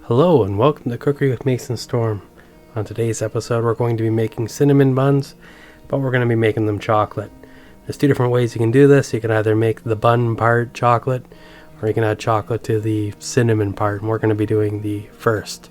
Hello and welcome to Cookery with Mason Storm. On today's episode we're going to be making cinnamon buns, but we're going to be making them chocolate. There's two different ways you can do this. You can either make the bun part chocolate, or you can add chocolate to the cinnamon part, and we're going to be doing the first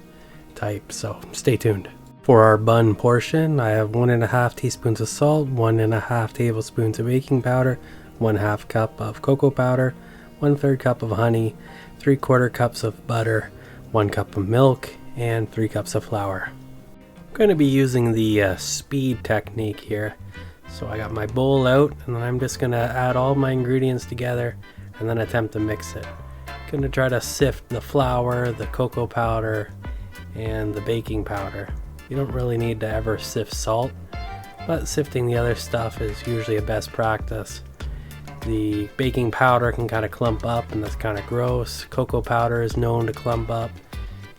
type, so stay tuned. For our bun portion, I have 1.5 teaspoons of salt, 1.5 tablespoons of baking powder, 1/2 cup of cocoa powder, 1/3 cup of honey, 3/4 cups of butter, 1 cup of milk, and 3 cups of flour. I'm going to be using the speed technique here. So I got my bowl out, and then I'm just going to add all my ingredients together and then attempt to mix it. I'm going to try to sift the flour, the cocoa powder, and the baking powder. You don't really need to ever sift salt, but sifting the other stuff is usually a best practice. The baking powder can kind of clump up, and that's kind of gross. Cocoa powder is known to clump up.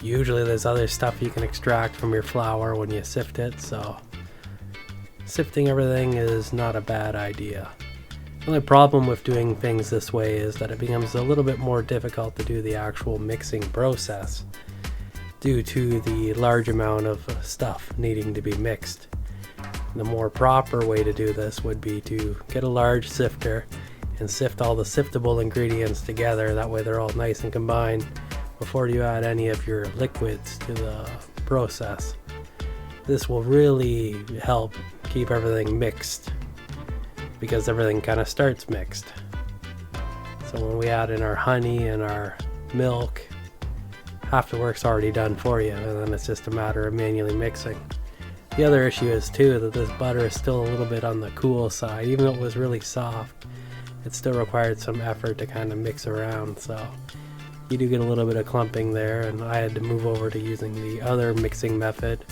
Usually there's other stuff you can extract from your flour when you sift it, so sifting everything is not a bad idea. The only problem with doing things this way is that it becomes a little bit more difficult to do the actual mixing process due to the large amount of stuff needing to be mixed. The more proper way to do this would be to get a large sifter and sift all the siftable ingredients together. That way they're all nice and combined before you add any of your liquids to the process. This will really help keep everything mixed because everything kind of starts mixed. So when we add in our honey and our milk, half the work's already done for you, and then it's just a matter of manually mixing. The other issue is too that this butter is still a little bit on the cool side. Even though it was really soft, it still required some effort to kind of mix around, so you do get a little bit of clumping there, and I had to move over to using the other mixing method,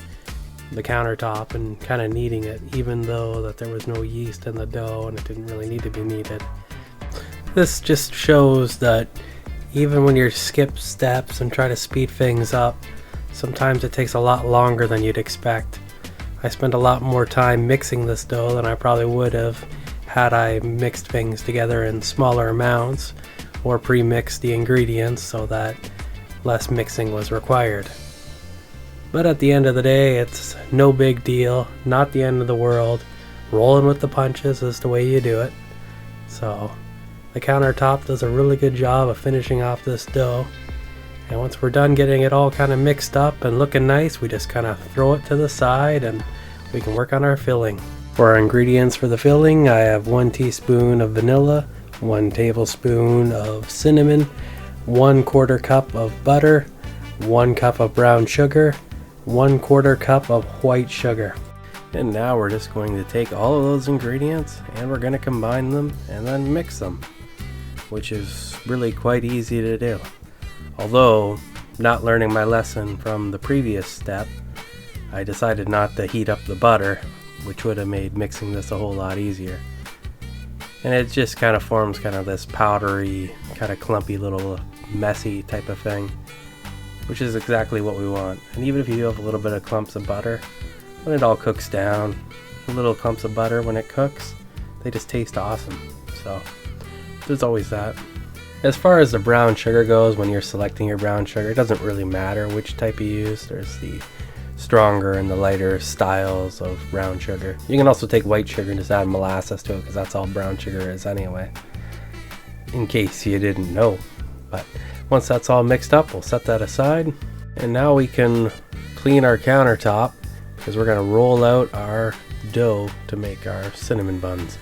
the countertop, and kind of kneading it, even though that there was no yeast in the dough and it didn't really need to be kneaded. This just shows that even when you skip steps and try to speed things up, sometimes it takes a lot longer than you'd expect. I spent a lot more time mixing this dough than I probably would have had I mixed things together in smaller amounts or pre-mixed the ingredients so that less mixing was required. But at the end of the day, it's no big deal, not the end of the world. Rolling with the punches is the way you do it. So the countertop does a really good job of finishing off this dough. And once we're done getting it all kind of mixed up and looking nice, we just kind of throw it to the side and we can work on our filling. For our ingredients for the filling, I have 1 teaspoon of vanilla, 1 tablespoon of cinnamon, 1/4 cup of butter, 1 cup of brown sugar, 1/4 cup of white sugar. And now we're just going to take all of those ingredients and we're going to combine them and then mix them, which is really quite easy to do. Although, not learning my lesson from the previous step, I decided not to heat up the butter, which would have made mixing this a whole lot easier. And it just kind of forms kind of this powdery, kind of clumpy little messy type of thing, which is exactly what we want. And even if you do have a little bit of clumps of butter, when it all cooks down, the little clumps of butter when it cooks, they just taste awesome. So there's always that. As far as the brown sugar goes, when you're selecting your brown sugar, it doesn't really matter which type you use. There's the stronger and the lighter styles of brown sugar. You can also take white sugar and just add molasses to it, because that's all brown sugar is anyway, in case you didn't know. But once that's all mixed up, we'll set that aside, and now we can clean our countertop because we're going to roll out our dough to make our cinnamon buns.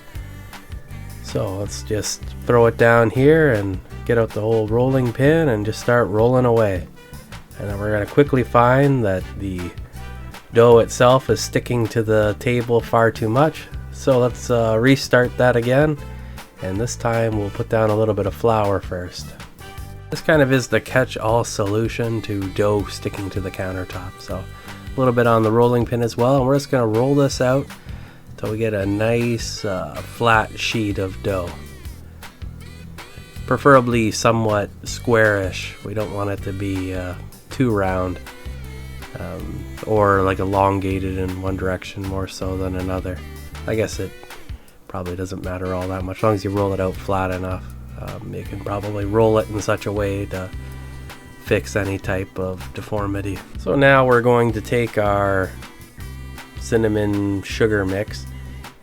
So let's just throw it down here and get out the whole rolling pin and just start rolling away. And then we're going to quickly find that the dough itself is sticking to the table far too much. So let's restart that again, and this time we'll put down a little bit of flour first. This kind of is the catch-all solution to dough sticking to the countertop. So a little bit on the rolling pin as well, and we're just going to roll this out until we get a nice flat sheet of dough. Preferably somewhat squarish. We don't want it to be too round. Or like elongated in one direction more so than another. I guess it probably doesn't matter all that much, as long as you roll it out flat enough. You can probably roll it in such a way to fix any type of deformity. So now we're going to take our cinnamon sugar mix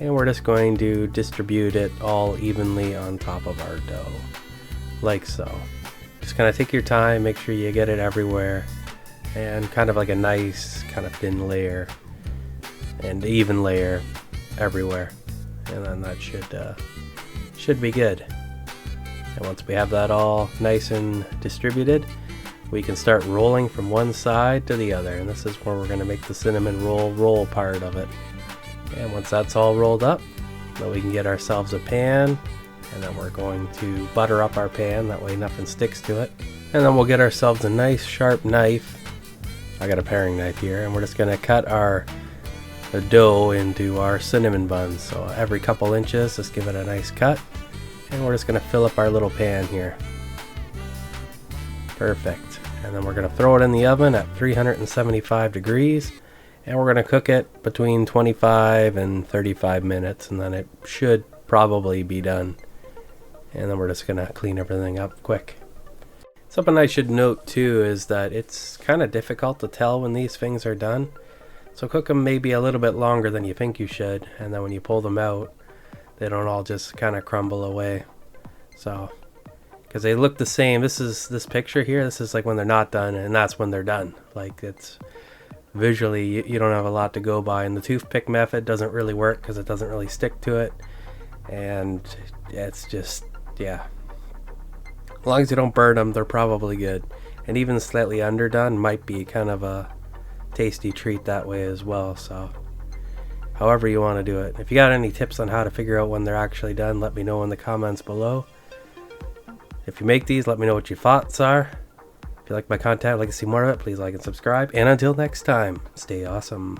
and we're just going to distribute it all evenly on top of our dough, like so. Just kind of take your time, make sure you get it everywhere, and kind of like a nice kind of thin layer and even layer everywhere, and then that should be good. And once we have that all nice and distributed, we can start rolling from one side to the other, and this is where we're going to make the cinnamon roll part of it. And once that's all rolled up, then we can get ourselves a pan, and then we're going to butter up our pan, that way nothing sticks to it. And then we'll get ourselves a nice sharp knife. I got a paring knife here, and we're just going to cut the dough into our cinnamon buns. So every couple inches, just give it a nice cut, and we're just going to fill up our little pan here. Perfect. And then we're going to throw it in the oven at 375 degrees, and we're going to cook it between 25 and 35 minutes, and then it should probably be done. And then we're just going to clean everything up quick. Something I should note too is that it's kind of difficult to tell when these things are done. So cook them maybe a little bit longer than you think you should, and then when you pull them out, they don't all just kind of crumble away. So, because they look the same. This picture here, this is like when they're not done, and that's when they're done. Like, it's visually, you don't have a lot to go by, and the toothpick method doesn't really work because it doesn't really stick to it, and it's just, yeah. As long as you don't burn them, they're probably good. And even slightly underdone might be kind of a tasty treat that way as well. So however you want to do it. If you got any tips on how to figure out when they're actually done, let me know in the comments below. If you make these, let me know what your thoughts are. If you like my content, like to see more of it, please like and subscribe. And until next time, stay awesome.